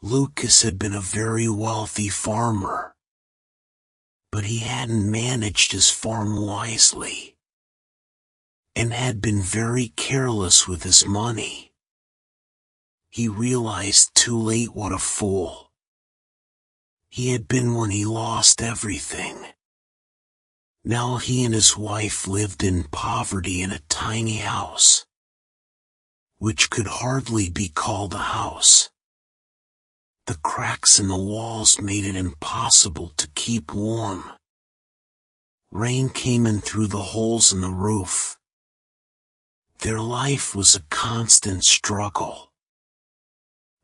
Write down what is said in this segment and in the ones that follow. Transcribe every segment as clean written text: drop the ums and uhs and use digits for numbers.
Lucas had been a very wealthy farmer, but he hadn't managed his farm wisely, and had been very careless with his money. He realized too late what a fool he had been when he lost everything. Now he and his wife lived in poverty in a tiny house, which could hardly be called a house. The cracks in the walls made it impossible to keep warm. Rain came in through the holes in the roof. Their life was a constant struggle.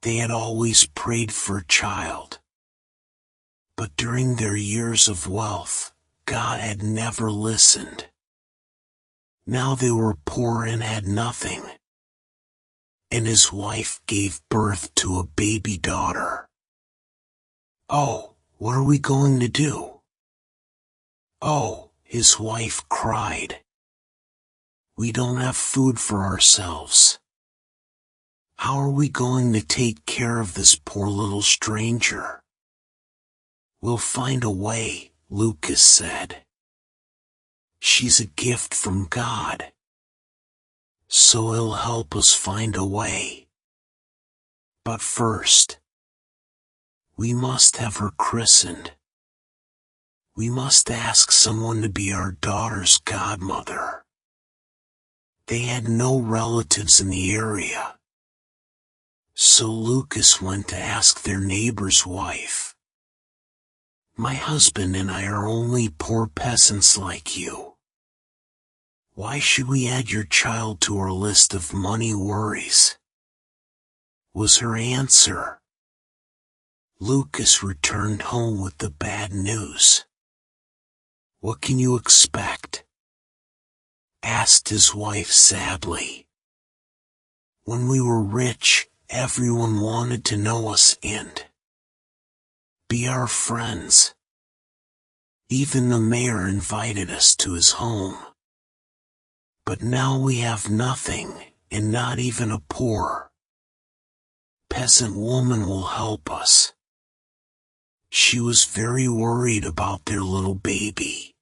They had always prayed for a child, but during their years of wealth, God had never listened. Now they were poor and had nothing, and his wife gave birth to a baby daughter. "Oh, what are we going to do?" "Oh," his wife cried. "We don't have food for ourselves. How are we going to take care of this poor little stranger?" "We'll find a way," Lucas said. "She's a gift from God, so he'll help us find a way. But first, we must have her christened. We must ask someone to be our daughter's godmother." They had no relatives in the area, so Lucas went to ask their neighbor's wife. "My husband and I are only poor peasants like you. Why should we add your child to our list of money worries?" was her answer. Lucas returned home with the bad news. "What can you expect?" asked his wife sadly. "When we were rich, everyone wanted to know us and be our friends. Even the mayor invited us to his home. But now we have nothing, and not even a poor peasant woman will help us." She was very worried about their little baby.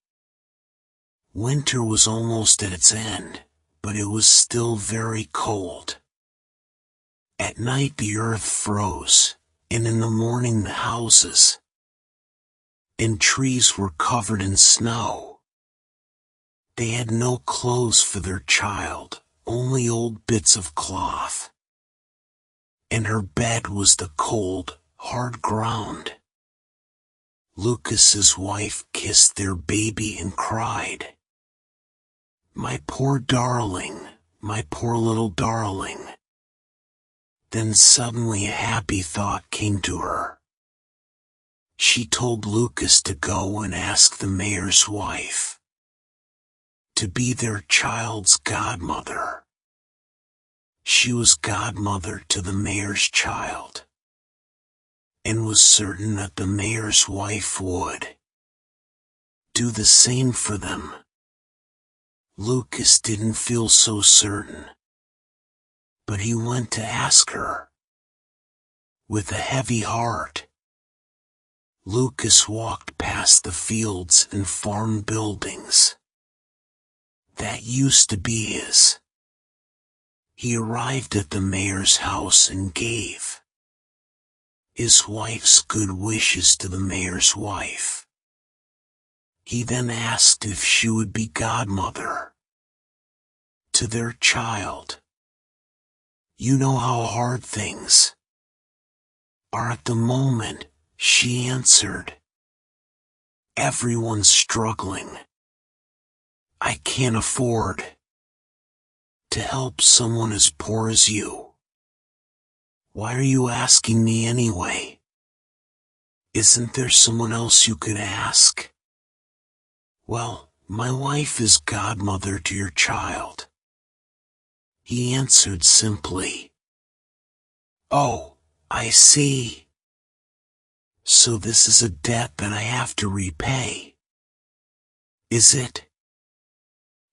Winter was almost at its end, but it was still very cold. At night the earth froze, and in the morning the houses and trees were covered in snow. They had no clothes for their child, only old bits of cloth. And her bed was the cold, hard ground. Lucas's wife kissed their baby and cried, "My poor darling, my poor little darling." Then suddenly a happy thought came to her. She told Lucas to go and ask the mayor's wife to be their child's godmother. She was godmother to the mayor's child, and was certain that the mayor's wife would do the same for them. Lucas didn't feel so certain, but he went to ask her. With a heavy heart, Lucas walked past the fields and farm buildings that used to be his. He arrived at the mayor's house and gave his wife's good wishes to the mayor's wife. He then asked if she would be godmother to their child. "You know how hard things are at the moment," she answered. "Everyone's struggling. I can't afford to help someone as poor as you. Why are you asking me anyway? Isn't there someone else you could ask?" "Well, my wife is godmother to your child," he answered simply. "Oh, I see. So this is a debt that I have to repay, is it?"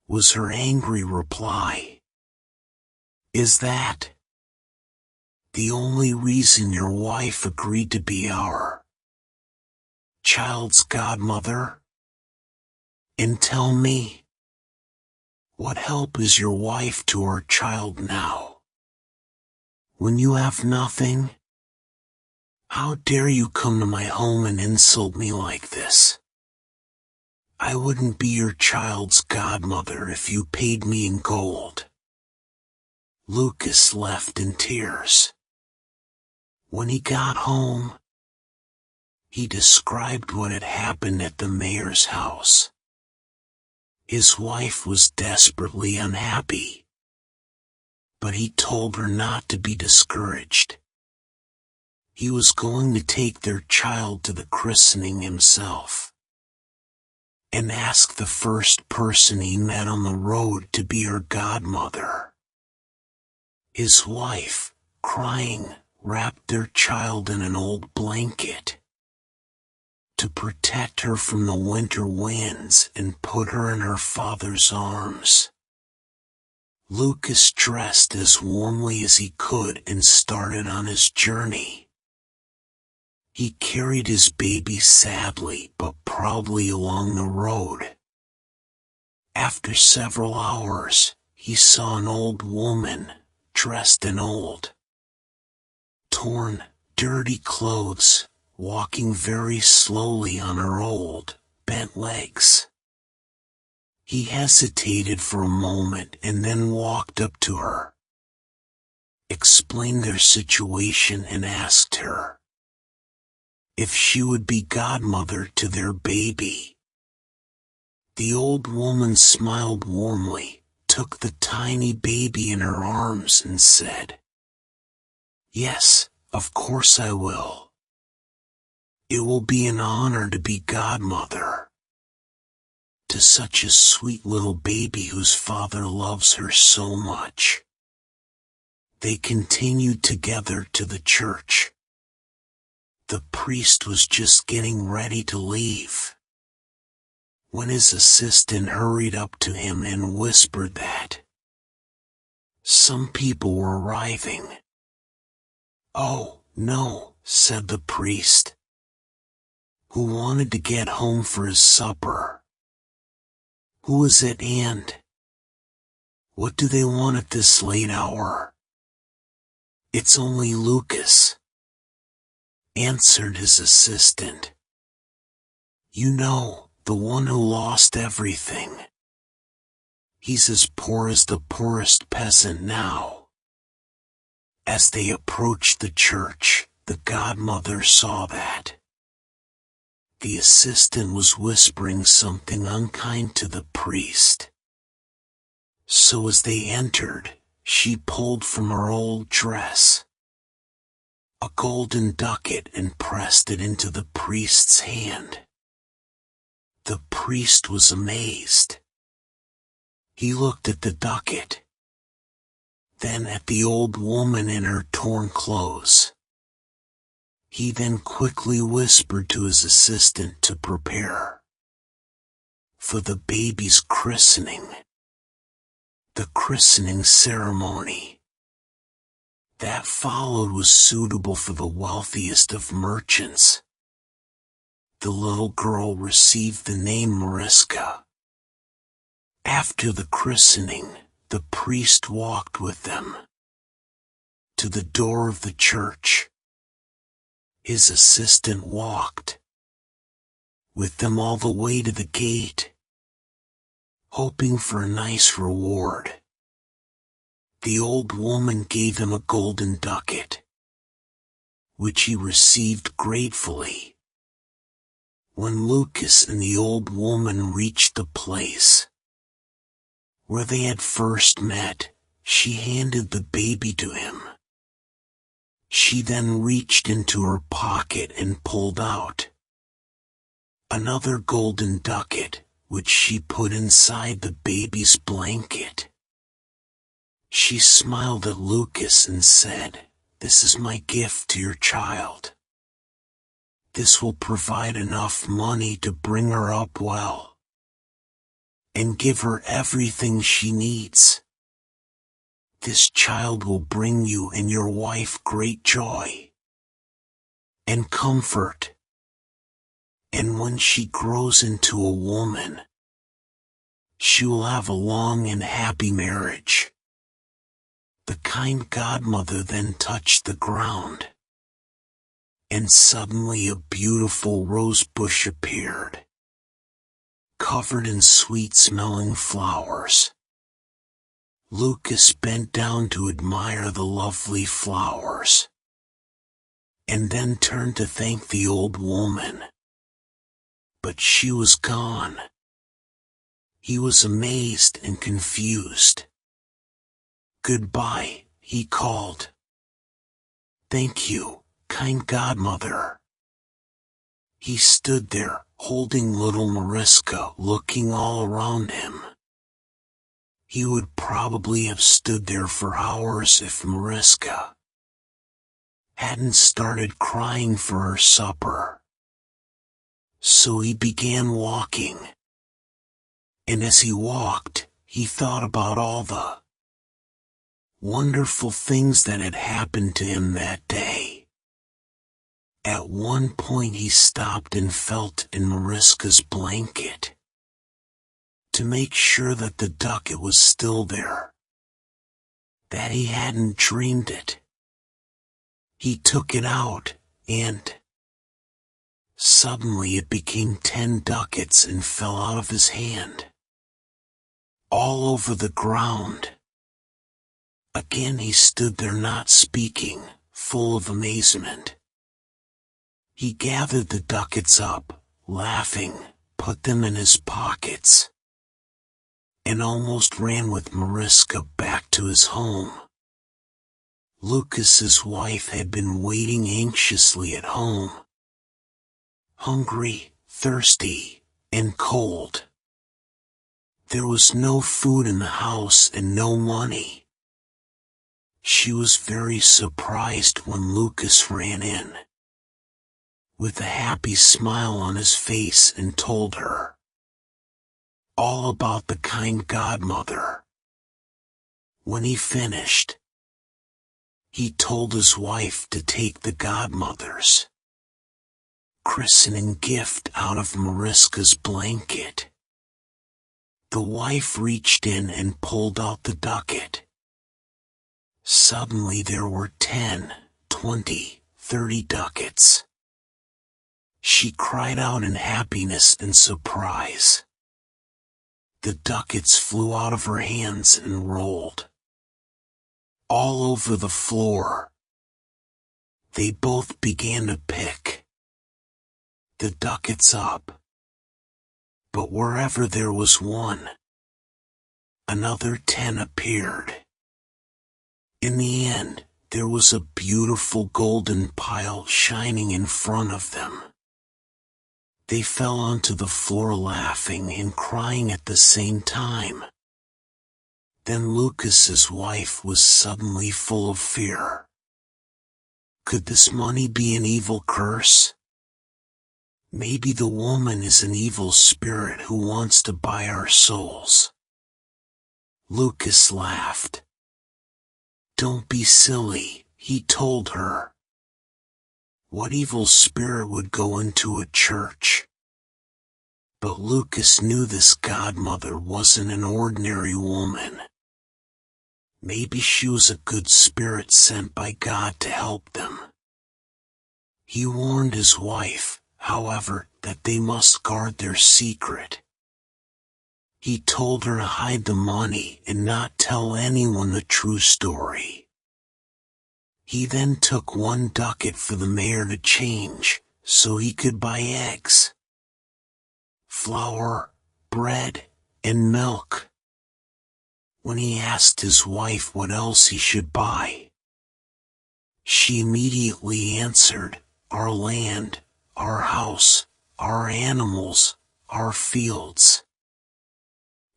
was her angry reply. "Is that the only reason your wife agreed to be our child's godmother? And tell me, what help is your wife to our child now? When you have nothing? How dare you come to my home and insult me like this? I wouldn't be your child's godmother if you paid me in gold. Lucas left in tears. When he got home, he described what had happened at the mayor's house. His wife was desperately unhappy, but he told her not to be discouraged. He was going to take their child to the christening himself, and ask the first person he met on the road to be her godmother. His wife, crying, wrapped their child in an old blanket to protect her from the winter winds and put her in her father's arms. Lucas dressed as warmly as he could and started on his journey. He carried his baby sadly but proudly along the road. After several hours, he saw an old woman, dressed in old, torn, dirty clothes, walking very slowly on her old, bent legs. He hesitated for a moment and then walked up to her, explained their situation and asked her if she would be godmother to their baby. The old woman smiled warmly, took the tiny baby in her arms and said, "Yes, of course I will. It will be an honor to be godmother to such a sweet little baby whose father loves her so much." They continued together to the church. The priest was just getting ready to leave when his assistant hurried up to him and whispered that some people were arriving. "Oh, no," said the priest, who wanted to get home for his supper. "Who is it and what do they want at this late hour?" "It's only Lucas," answered his assistant. "You know, the one who lost everything. He's as poor as the poorest peasant now." As they approached the church, the godmother saw that the assistant was whispering something unkind to the priest. So as they entered, she pulled from her old dress a golden ducat and pressed it into the priest's hand. The priest was amazed. He looked at the ducat, then at the old woman in her torn clothes. He then quickly whispered to his assistant to prepare for the baby's christening. The christening ceremony that followed was suitable for the wealthiest of merchants. The little girl received the name Mariska. After the christening, the priest walked with them to the door of the church. His assistant walked with them all the way to the gate, hoping for a nice reward. The old woman gave him a golden ducat, which he received gratefully. When Lucas and the old woman reached the place where they had first met, she handed the baby to him. She then reached into her pocket and pulled out another golden ducat, which she put inside the baby's blanket. She smiled at Lucas and said, "This is my gift to your child. This will provide enough money to bring her up well and give her everything she needs." This child will bring you and your wife great joy and comfort. And when she grows into a woman, she will have a long and happy marriage." The kind godmother then touched the ground, and suddenly a beautiful rose bush appeared, covered in sweet-smelling flowers. Lucas bent down to admire the lovely flowers, and then turned to thank the old woman. But she was gone. He was amazed and confused. "Goodbye," he called. "Thank you, kind godmother." He stood there, holding little Mariska, looking all around him. He would probably have stood there for hours if Mariska hadn't started crying for her supper. So he began walking. And as he walked, he thought about all the wonderful things that had happened to him that day. At one point he stopped and felt in Mariska's blanket to make sure that the ducat was still there, that he hadn't dreamed it. He took it out, and suddenly it became 10 ducats and fell out of his hand, all over the ground. Again he stood there not speaking, full of amazement. He gathered the ducats up, laughing, put them in his pockets, and almost ran with Mariska back to his home. Lucas's wife had been waiting anxiously at home, hungry, thirsty, and cold. There was no food in the house and no money. She was very surprised when Lucas ran in, with a happy smile on his face, and told her all about the kind godmother. When he finished, he told his wife to take the godmother's christening gift out of Mariska's blanket. The wife reached in and pulled out the ducat. Suddenly there were 10, 20, 30 ducats. She cried out in happiness and surprise. The ducats flew out of her hands and rolled all over the floor. They both began to pick the ducats up, but wherever there was one, another 10 appeared. In the end, there was a beautiful golden pile shining in front of them. They fell onto the floor laughing and crying at the same time. Then Lucas's wife was suddenly full of fear. Could this money be an evil curse? Maybe the woman is an evil spirit who wants to buy our souls. Lucas laughed. "Don't be silly," he told her. What evil spirit would go into a church? But Lucas knew this godmother wasn't an ordinary woman. Maybe she was a good spirit sent by God to help them. He warned his wife, however, that they must guard their secret. He told her to hide the money and not tell anyone the true story. He then took 1 ducat for the mayor to change, so he could buy eggs, flour, bread, and milk. When he asked his wife what else he should buy, she immediately answered, "Our land, our house, our animals, our fields."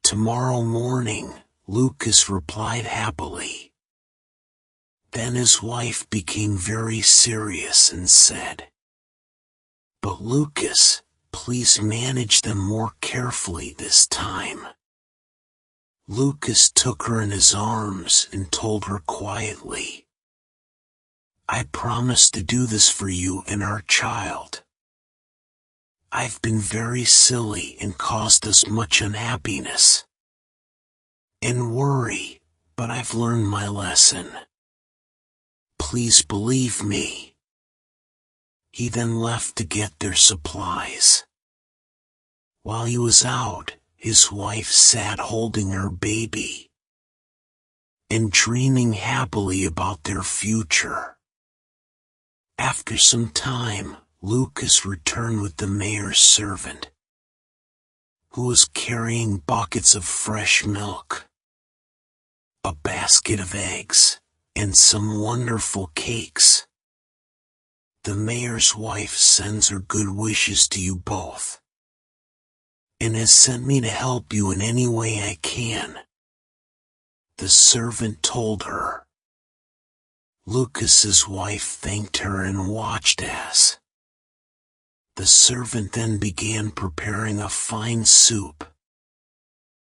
"Tomorrow morning," Lucas replied happily. Then his wife became very serious and said, "But Lucas, please manage them more carefully this time." Lucas took her in his arms and told her quietly, "I promise to do this for you and our child. I've been very silly and caused us much unhappiness and worry, but I've learned my lesson. Please believe me." He then left to get their supplies. While he was out, his wife sat holding her baby and dreaming happily about their future. After some time, Lucas returned with the mayor's servant, who was carrying buckets of fresh milk, a basket of eggs, and some wonderful cakes. "The mayor's wife sends her good wishes to you both, and has sent me to help you in any way I can," the servant told her. Lucas's wife thanked her and watched as the servant then began preparing a fine soup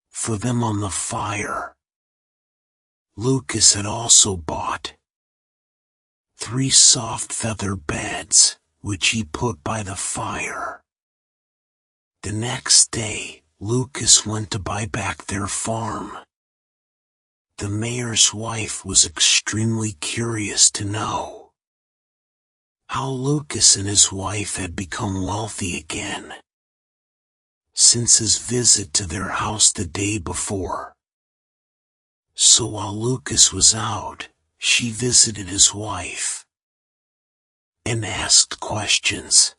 for them on the fire. Lucas had also bought 3 soft feather beds, which he put by the fire. The next day, Lucas went to buy back their farm. The mayor's wife was extremely curious to know how Lucas and his wife had become wealthy again since his visit to their house the day before. So while Lucas was out, she visited his wife and asked questions.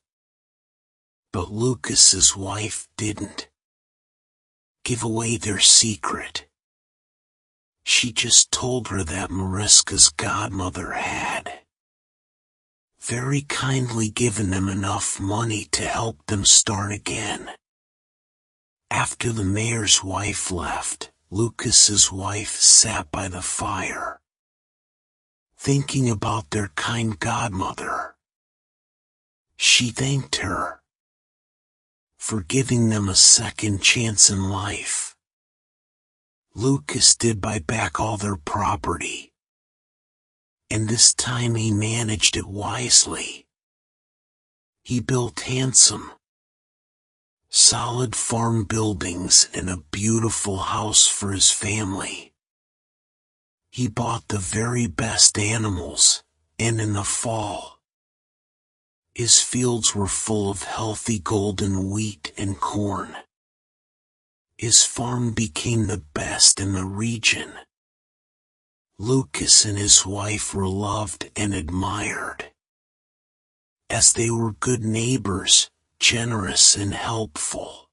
But Lucas's wife didn't give away their secret. She just told her that Mariska's godmother had very kindly given them enough money to help them start again. After the mayor's wife left, Lucas's wife sat by the fire, thinking about their kind godmother. She thanked her for giving them a second chance in life. Lucas did buy back all their property, and this time he managed it wisely. He built handsome, solid farm buildings and a beautiful house for his family. He bought the very best animals, and in the fall, his fields were full of healthy golden wheat and corn. His farm became the best in the region. Lucas and his wife were loved and admired, as they were good neighbors, generous and helpful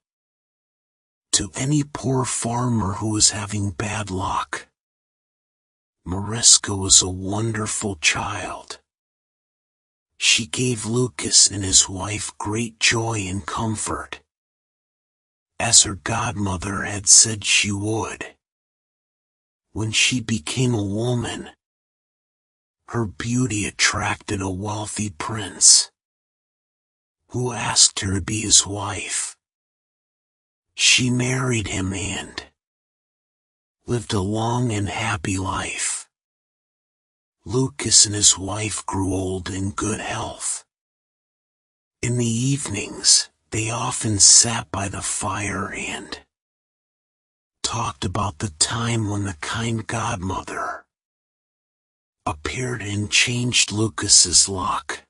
to any poor farmer who was having bad luck. Mariska was a wonderful child. She gave Lucas and his wife great joy and comfort, as her godmother had said she would. When she became a woman, her beauty attracted a wealthy prince, who asked her to be his wife. She married him and lived a long and happy life. Lucas and his wife grew old in good health. In the evenings, they often sat by the fire and talked about the time when the kind godmother appeared and changed Lucas's luck.